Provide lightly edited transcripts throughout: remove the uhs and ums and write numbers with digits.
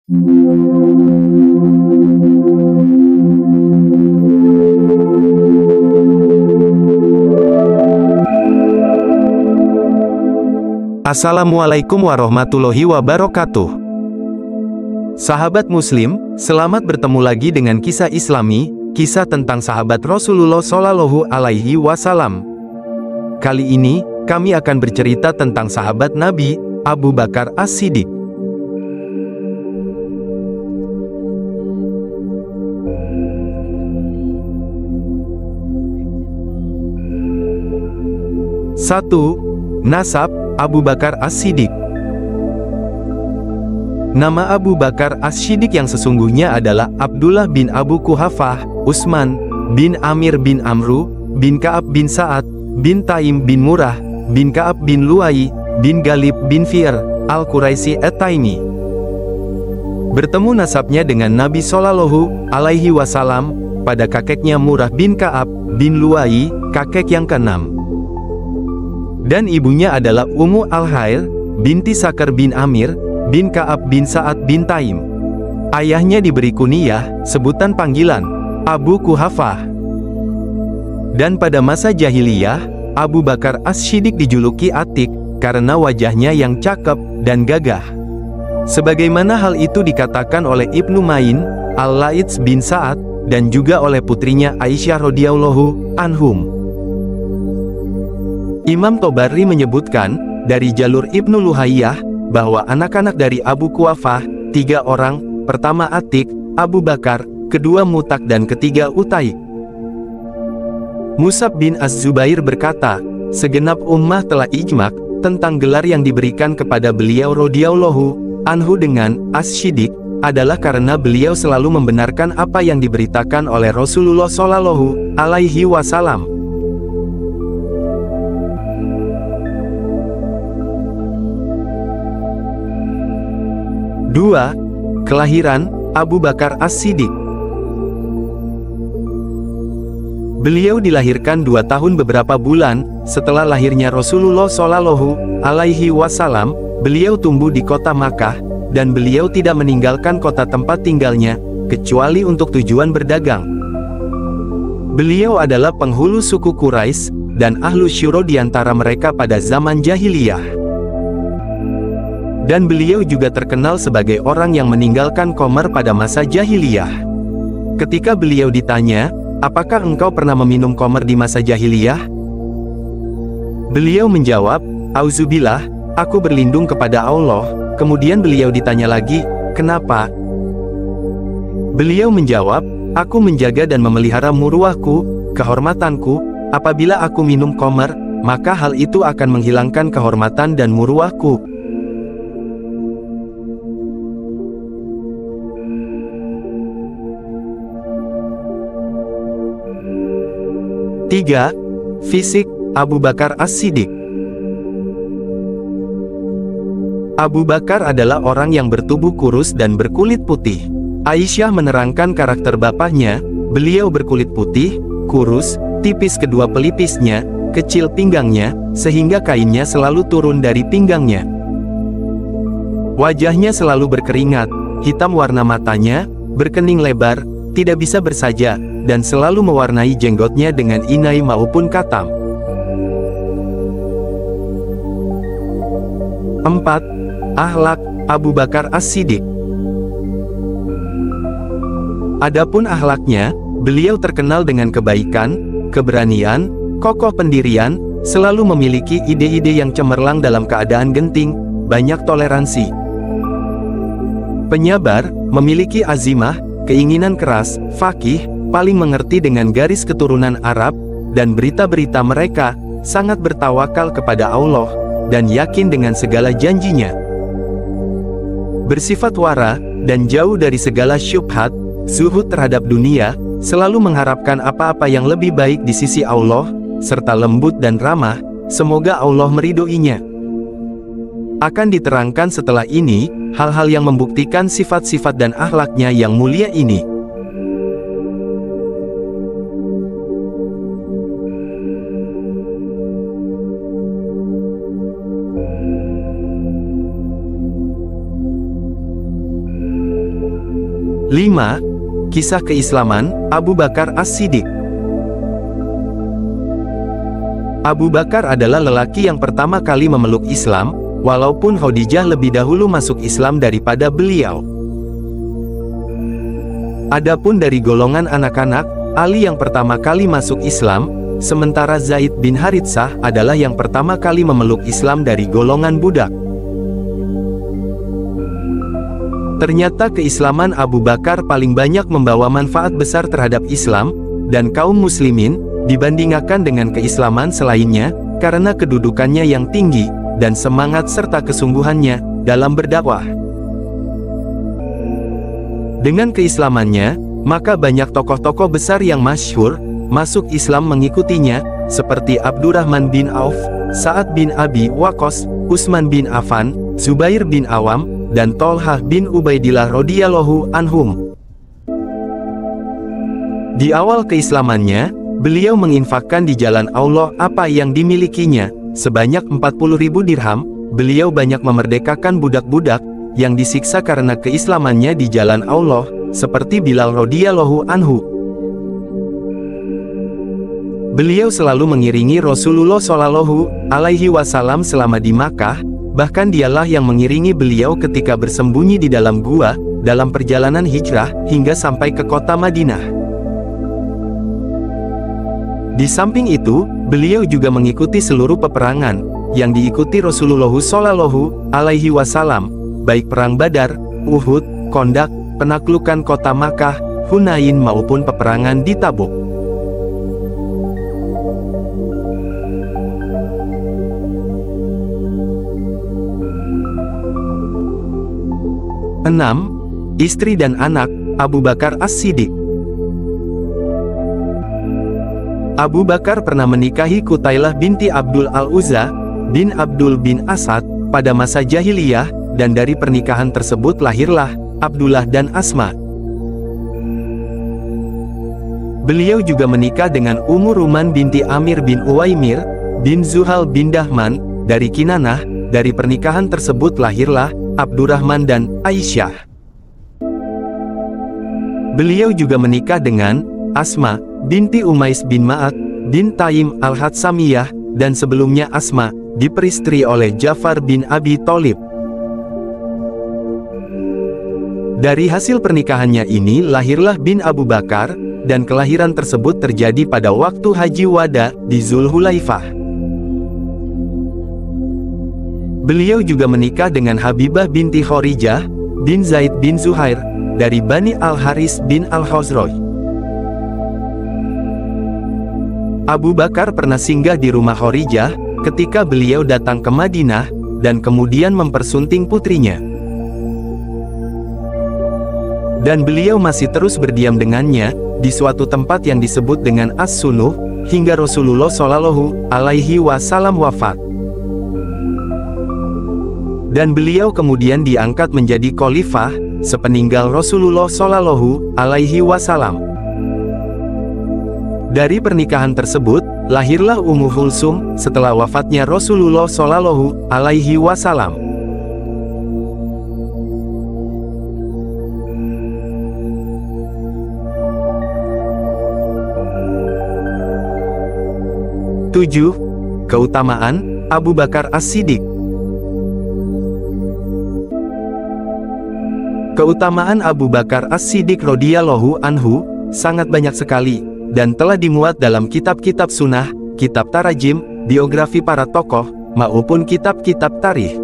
Assalamualaikum warahmatullahi wabarakatuh. Sahabat Muslim, selamat bertemu lagi dengan kisah Islami, kisah tentang sahabat Rasulullah Shallallahu Alaihi Wasallam. Kali ini, kami akan bercerita tentang sahabat Nabi, Abu Bakar As-Siddiq. Satu. Nasab Abu Bakar As-Siddiq. Nama Abu Bakar As-Siddiq yang sesungguhnya adalah Abdullah bin Abu Quhafah, Utsman bin Amir bin Amru, bin Ka'ab bin Sa'ad, bin Taim bin Murrah, bin Ka'ab bin Lu'ay, bin Galib bin Fi'r, Al-Quraisy At-Taimi. Bertemu nasabnya dengan Nabi Shallallahu Alaihi Wasallam pada kakeknya Murrah bin Ka'ab bin Lu'ay, kakek yang keenam. Dan ibunya adalah Ummu Al-Khair, binti Sakar bin Amir, bin Ka'ab bin Sa'ad bin Taim. Ayahnya diberi kunyah, sebutan panggilan, Abu Quhafah. Dan pada masa jahiliyah, Abu Bakar As-Siddiq dijuluki Atik, karena wajahnya yang cakep dan gagah. Sebagaimana hal itu dikatakan oleh Ibnu Ma'in, Al-Laits bin Sa'ad, dan juga oleh putrinya Aisyah radhiyallahu anhum. Imam Tobarri menyebutkan, dari jalur Ibnu Luhayyah, bahwa anak-anak dari Abu Quhafah, 3 orang, pertama Atik, Abu Bakar, kedua Mutak dan ketiga Utai. Mus'ab bin Az-Zubair berkata, segenap ummah telah ijmak, tentang gelar yang diberikan kepada beliau radhiyallahu anhu dengan As-Siddiq, adalah karena beliau selalu membenarkan apa yang diberitakan oleh Rasulullah Shallallahu Alaihi Wasallam. 2. Kelahiran Abu Bakar As-Siddiq. Beliau dilahirkan 2 tahun beberapa bulan setelah lahirnya Rasulullah Shallallahu Alaihi Wasallam. Beliau tumbuh di kota Makkah, dan beliau tidak meninggalkan kota tempat tinggalnya, kecuali untuk tujuan berdagang. Beliau adalah penghulu suku Quraisy, dan ahlu syuro di antara mereka pada zaman jahiliyah. Dan beliau juga terkenal sebagai orang yang meninggalkan Khamr pada masa jahiliyah. Ketika beliau ditanya, apakah engkau pernah meminum Khamr di masa jahiliyah? Beliau menjawab, Auzubillah, aku berlindung kepada Allah. Kemudian beliau ditanya lagi, kenapa? Beliau menjawab, aku menjaga dan memelihara muruahku, kehormatanku. Apabila aku minum Khamr, maka hal itu akan menghilangkan kehormatan dan muruahku. 3. Fisik Abu Bakar As-Siddiq. Abu Bakar adalah orang yang bertubuh kurus dan berkulit putih. Aisyah menerangkan karakter bapaknya, beliau berkulit putih, kurus, tipis kedua pelipisnya, kecil pinggangnya, sehingga kainnya selalu turun dari pinggangnya. Wajahnya selalu berkeringat, hitam warna matanya, berkening lebar, tidak bisa bersaja, dan selalu mewarnai jenggotnya dengan inai maupun katam. 4. Akhlak Abu Bakar As-Siddiq. Adapun akhlaknya, beliau terkenal dengan kebaikan, keberanian, kokoh pendirian, selalu memiliki ide-ide yang cemerlang dalam keadaan genting, banyak toleransi. Penyabar, memiliki azimah, keinginan keras, faqih, paling mengerti dengan garis keturunan Arab, dan berita-berita mereka, sangat bertawakal kepada Allah, dan yakin dengan segala janjinya. Bersifat wara, dan jauh dari segala syubhat, zuhud terhadap dunia, selalu mengharapkan apa-apa yang lebih baik di sisi Allah, serta lembut dan ramah, semoga Allah meridhoinya. Akan diterangkan setelah ini, hal-hal yang membuktikan sifat-sifat dan akhlaknya yang mulia ini. 5. Kisah keislaman Abu Bakar As-Siddiq. Abu Bakar adalah lelaki yang pertama kali memeluk Islam, walaupun Khadijah lebih dahulu masuk Islam daripada beliau. Adapun dari golongan anak-anak, Ali yang pertama kali masuk Islam, sementara Zaid bin Haritsah adalah yang pertama kali memeluk Islam dari golongan budak. Ternyata keislaman Abu Bakar paling banyak membawa manfaat besar terhadap Islam dan kaum muslimin, dibandingkan dengan keislaman selainnya, karena kedudukannya yang tinggi, dan semangat serta kesungguhannya, dalam berdakwah. Dengan keislamannya, maka banyak tokoh-tokoh besar yang masyhur, masuk Islam mengikutinya, seperti Abdurrahman bin Auf, Sa'ad bin Abi Waqqas, Utsman bin Affan, Zubair bin Awam, dan Thalhah bin Ubaidillah radhiyallahu anhum. Di awal keislamannya, beliau menginfakkan di jalan Allah apa yang dimilikinya, sebanyak 40.000 dirham. Beliau banyak memerdekakan budak-budak yang disiksa karena keislamannya di jalan Allah, seperti Bilal radhiyallahu anhu. Beliau selalu mengiringi Rasulullah Shallallahu alaihi wasallam selama di Makkah, bahkan dialah yang mengiringi beliau ketika bersembunyi di dalam gua, dalam perjalanan hijrah, hingga sampai ke kota Madinah. Di samping itu, beliau juga mengikuti seluruh peperangan yang diikuti Rasulullah Shallallahu alaihi wasallam, baik perang Badar, Uhud, Kondak, penaklukan kota Makkah, Hunain maupun peperangan di Tabuk. Enam, istri dan anak Abu Bakar As-Siddiq. Abu Bakar pernah menikahi Qutailah binti Abdul Al-Uzza bin Abdul bin Asad pada masa jahiliyah, dan dari pernikahan tersebut lahirlah Abdullah dan Asma. Beliau juga menikah dengan Ummu Ruman binti Amir bin Uwaimir bin Zuhal bin Dahman dari Kinanah. Dari pernikahan tersebut lahirlah Abdurrahman dan Aisyah. Beliau juga menikah dengan Asma binti Umais bin Ma'ad bin Taim al-Hatsamiyah, dan sebelumnya Asma diperistri oleh Ja'far bin Abi Thalib. Dari hasil pernikahannya ini lahirlah bin Abu Bakar, dan kelahiran tersebut terjadi pada waktu Haji Wada di Zulhulaifah. Beliau juga menikah dengan Habibah binti Khorijah bin Zaid bin Zuhair dari Bani Al-Haris bin Al-Khazraj. Abu Bakar pernah singgah di rumah Khorijah ketika beliau datang ke Madinah, dan kemudian mempersunting putrinya. Dan beliau masih terus berdiam dengannya di suatu tempat yang disebut dengan As-Sunuh, hingga Rasulullah Shallallahu alaihi wasallam wafat. Dan beliau kemudian diangkat menjadi khalifah sepeninggal Rasulullah Shallallahu alaihi wasallam. Dari pernikahan tersebut, lahirlah Ummu Kulsum setelah wafatnya Rasulullah Shallallahu alaihi wasallam. Tujuh, keutamaan Abu Bakar As-Siddiq. Keutamaan Abu Bakar As-Siddiq radhiyallahu anhu sangat banyak sekali, dan telah dimuat dalam kitab-kitab sunnah, kitab tarajim, biografi para tokoh, maupun kitab-kitab tarikh.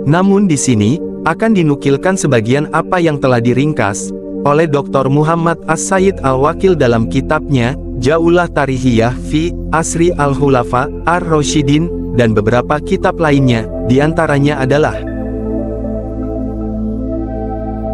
Namun di sini, akan dinukilkan sebagian apa yang telah diringkas oleh Dr. Muhammad As-Sayyid Al-Wakil dalam kitabnya, Jaulah Tarihiyah fi Asri Al-Khulafa Ar-Rasyidin, dan beberapa kitab lainnya, diantaranya adalah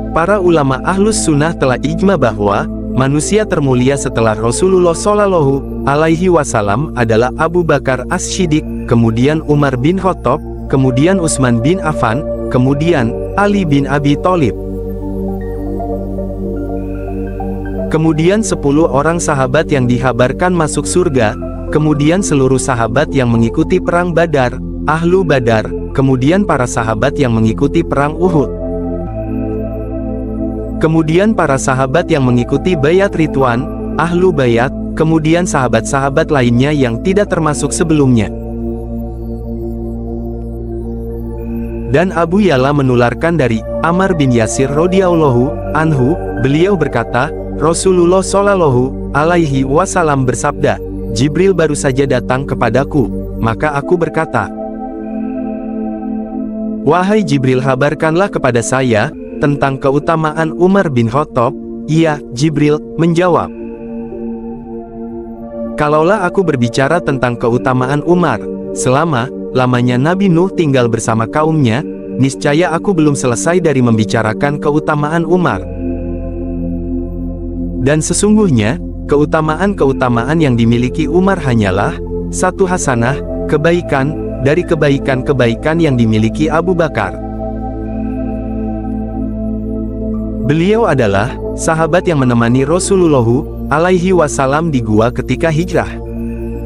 para ulama Ahlus Sunnah telah ijma bahwa manusia termulia setelah Rasulullah Shallallahu alaihi wasallam adalah Abu Bakar As-Siddiq, kemudian Umar bin Khattab, kemudian Utsman bin Affan, kemudian Ali bin Abi Thalib. Kemudian 10 orang sahabat yang dikabarkan masuk surga, kemudian seluruh sahabat yang mengikuti perang Badar, Ahlu Badar, kemudian para sahabat yang mengikuti perang Uhud. Kemudian para sahabat yang mengikuti bayat Ridwan, ahlu bayat, kemudian sahabat-sahabat lainnya yang tidak termasuk sebelumnya. Dan Abu Yala menularkan dari Ammar bin Yasir radhiyallahu anhu, beliau berkata, Rasulullah shallallahu alaihi wasallam bersabda, Jibril baru saja datang kepadaku, maka aku berkata, wahai Jibril, kabarkanlah kepada saya tentang keutamaan Umar bin Khattab. Iya, Jibril menjawab, kalaulah aku berbicara tentang keutamaan Umar, selama-lamanya Nabi Nuh tinggal bersama kaumnya, niscaya aku belum selesai dari membicarakan keutamaan Umar. Dan sesungguhnya, keutamaan-keutamaan yang dimiliki Umar hanyalah satu hasanah, kebaikan, dari kebaikan-kebaikan yang dimiliki Abu Bakar. Beliau adalah sahabat yang menemani Rasulullah alaihi wasallam di gua ketika hijrah.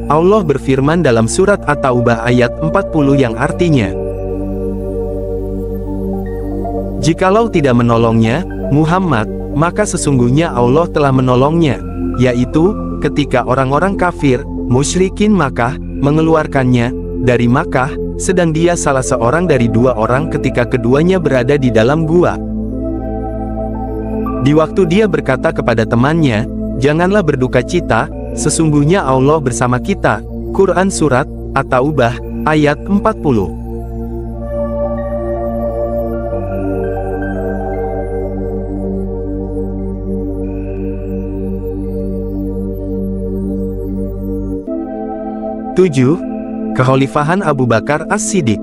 Allah berfirman dalam surat At-Taubah ayat 40 yang artinya, jikalau tidak menolongnya, Muhammad, maka sesungguhnya Allah telah menolongnya, yaitu, ketika orang-orang kafir, musyrikin Makkah, mengeluarkannya dari Makkah, sedang dia salah seorang dari dua orang ketika keduanya berada di dalam gua. Di waktu dia berkata kepada temannya, janganlah berduka cita, sesungguhnya Allah bersama kita. Quran Surat At-Taubah ayat 40. Tujuh, Kekhalifahan Abu Bakar As-Siddiq.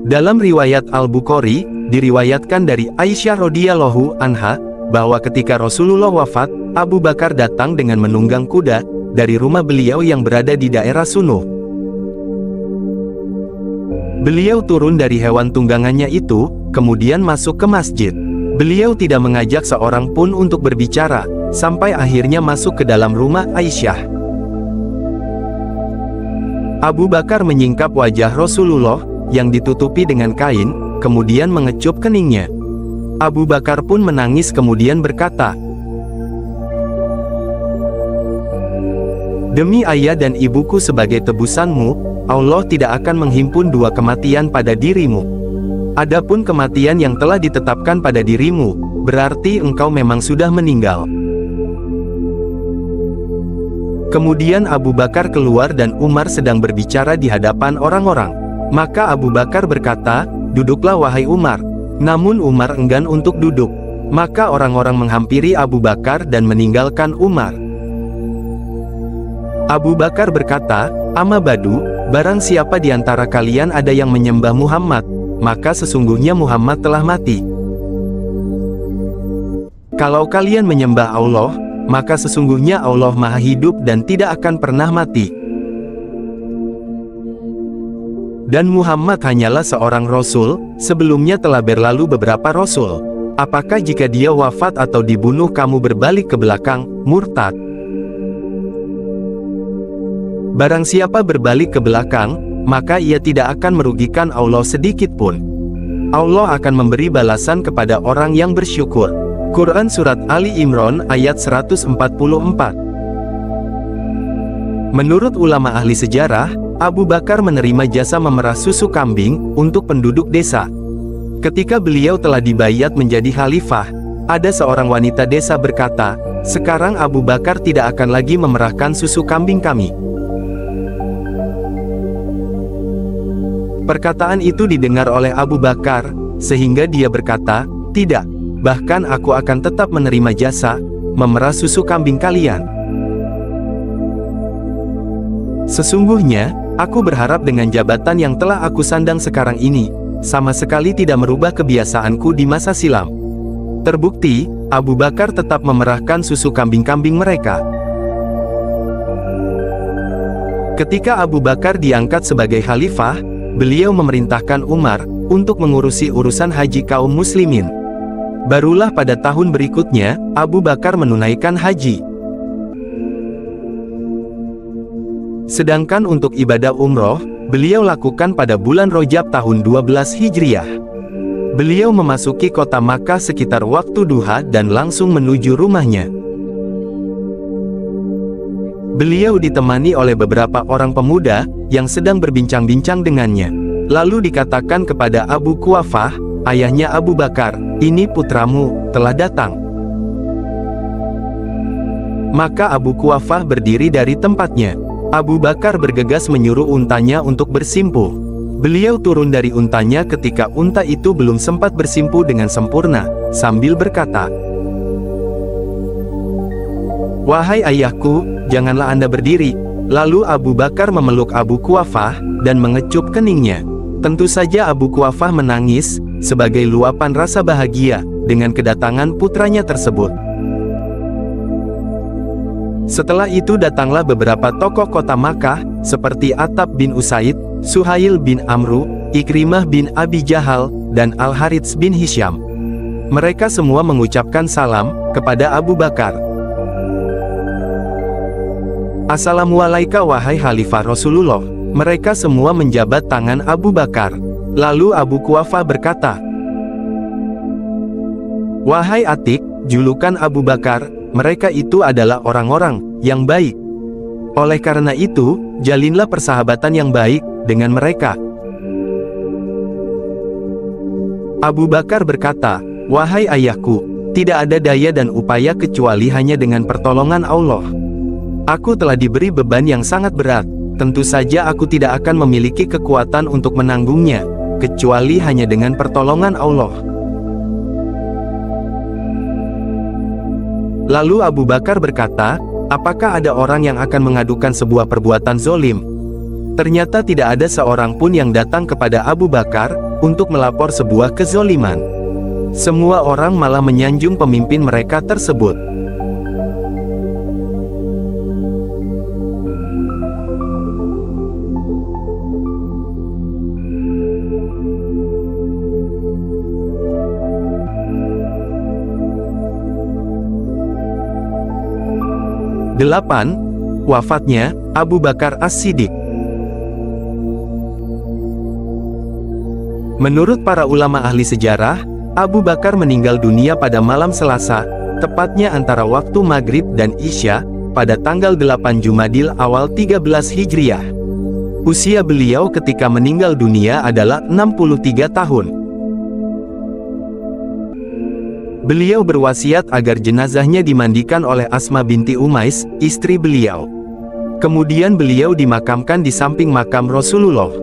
Dalam riwayat Al-Bukhari, diriwayatkan dari Aisyah radhiyallahu anha, bahwa ketika Rasulullah wafat, Abu Bakar datang dengan menunggang kuda, dari rumah beliau yang berada di daerah Sunuh. Beliau turun dari hewan tunggangannya itu, kemudian masuk ke masjid. Beliau tidak mengajak seorang pun untuk berbicara, sampai akhirnya masuk ke dalam rumah Aisyah. Abu Bakar menyingkap wajah Rasulullah, yang ditutupi dengan kain, kemudian mengecup keningnya. Abu Bakar pun menangis kemudian berkata, demi ayah dan ibuku sebagai tebusanmu, Allah tidak akan menghimpun dua kematian pada dirimu. Adapun kematian yang telah ditetapkan pada dirimu, berarti engkau memang sudah meninggal. Kemudian Abu Bakar keluar dan Umar sedang berbicara di hadapan orang-orang. Maka Abu Bakar berkata, duduklah wahai Umar. Namun Umar enggan untuk duduk. Maka orang-orang menghampiri Abu Bakar dan meninggalkan Umar. Abu Bakar berkata, amma badu, barang siapa di antara kalian ada yang menyembah Muhammad, maka sesungguhnya Muhammad telah mati. Kalau kalian menyembah Allah, maka sesungguhnya Allah Maha Hidup dan tidak akan pernah mati. Dan Muhammad hanyalah seorang Rasul, sebelumnya telah berlalu beberapa Rasul. Apakah jika dia wafat atau dibunuh kamu berbalik ke belakang, murtad? Barang siapa berbalik ke belakang, maka ia tidak akan merugikan Allah sedikit pun. Allah akan memberi balasan kepada orang yang bersyukur. Quran Surat Ali Imran ayat 144. Menurut ulama ahli sejarah, Abu Bakar menerima jasa memerah susu kambing untuk penduduk desa. Ketika beliau telah dibayat menjadi khalifah, ada seorang wanita desa berkata, sekarang Abu Bakar tidak akan lagi memerahkan susu kambing kami. Perkataan itu didengar oleh Abu Bakar, sehingga dia berkata, tidak, bahkan aku akan tetap menerima jasa memerah susu kambing kalian. Sesungguhnya, aku berharap dengan jabatan yang telah aku sandang sekarang ini, sama sekali tidak merubah kebiasaanku di masa silam. Terbukti, Abu Bakar tetap memerahkan susu kambing-kambing mereka. Ketika Abu Bakar diangkat sebagai khalifah, beliau memerintahkan Umar untuk mengurusi urusan haji kaum muslimin. Barulah pada tahun berikutnya, Abu Bakar menunaikan haji. Sedangkan untuk ibadah umroh, beliau lakukan pada bulan Rajab tahun 12 Hijriah. Beliau memasuki kota Makkah sekitar waktu duha dan langsung menuju rumahnya. Beliau ditemani oleh beberapa orang pemuda yang sedang berbincang-bincang dengannya. Lalu dikatakan kepada Abu Quhafah, ayahnya Abu Bakar, "Ini putramu telah datang." Maka Abu Quhafah berdiri dari tempatnya. Abu Bakar bergegas menyuruh untanya untuk bersimpuh. Beliau turun dari untanya ketika unta itu belum sempat bersimpuh dengan sempurna, sambil berkata, "Wahai ayahku, janganlah Anda berdiri." Lalu Abu Bakar memeluk Abu Quhafah dan mengecup keningnya. Tentu saja Abu Quhafah menangis sebagai luapan rasa bahagia dengan kedatangan putranya tersebut. Setelah itu datanglah beberapa tokoh kota Makkah seperti Attab bin Usaid, Suhail bin Amru, Ikrimah bin Abi Jahal, dan Al-Harits bin Hisham. Mereka semua mengucapkan salam kepada Abu Bakar. "Assalamualaikum wahai Khalifah Rasulullah." Mereka semua menjabat tangan Abu Bakar. Lalu Abu Quhafah berkata, "Wahai Atik, julukan Abu Bakar, mereka itu adalah orang-orang yang baik. Oleh karena itu, jalinlah persahabatan yang baik dengan mereka." Abu Bakar berkata, "Wahai ayahku, tidak ada daya dan upaya kecuali hanya dengan pertolongan Allah. Aku telah diberi beban yang sangat berat. Tentu saja aku tidak akan memiliki kekuatan untuk menanggungnya, kecuali hanya dengan pertolongan Allah." Lalu Abu Bakar berkata, "Apakah ada orang yang akan mengadukan sebuah perbuatan zolim?" Ternyata tidak ada seorang pun yang datang kepada Abu Bakar untuk melapor sebuah kezoliman. Semua orang malah menyanjung pemimpin mereka tersebut. Delapan, wafatnya Abu Bakar As-Siddiq. Menurut para ulama ahli sejarah, Abu Bakar meninggal dunia pada malam Selasa, tepatnya antara waktu Maghrib dan Isya, pada tanggal 8 Jumadil awal 13 Hijriah. Usia beliau ketika meninggal dunia adalah 63 tahun. Beliau berwasiat agar jenazahnya dimandikan oleh Asma binti Umais, istri beliau. Kemudian beliau dimakamkan di samping makam Rasulullah.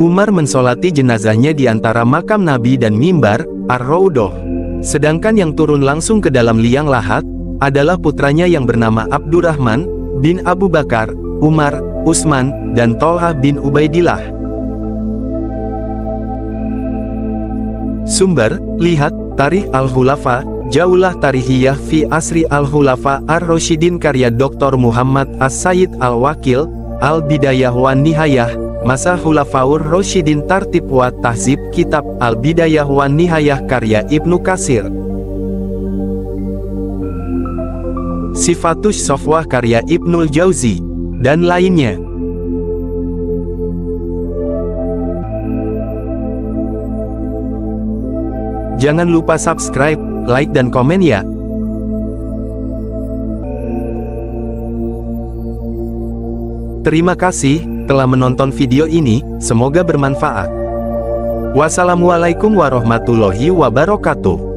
Umar mensolati jenazahnya di antara makam Nabi dan mimbar, Ar-Raudhah. Sedangkan yang turun langsung ke dalam liang lahat, adalah putranya yang bernama Abdurrahman, bin Abu Bakar, Umar, Utsman, dan Thalhah bin Ubaidillah. Sumber, lihat, Tarikh Al-Khulafa, Jaulah Tarikhiyah fi Asri Al-Khulafa Ar-Rasyidin karya Dr. Muhammad As-Sayyid Al-Wakil, Al-Bidayah wan Nihayah, Masa Khulafaur Rasyidin Tartib wa Tahzib, Kitab Al-Bidayah wan Nihayah karya Ibnu Katsir. Sifatus Sofwah karya Ibnul Jauzi, dan lainnya. Jangan lupa subscribe, like dan komen ya. Terima kasih telah menonton video ini, semoga bermanfaat. Wassalamualaikum warahmatullahi wabarakatuh.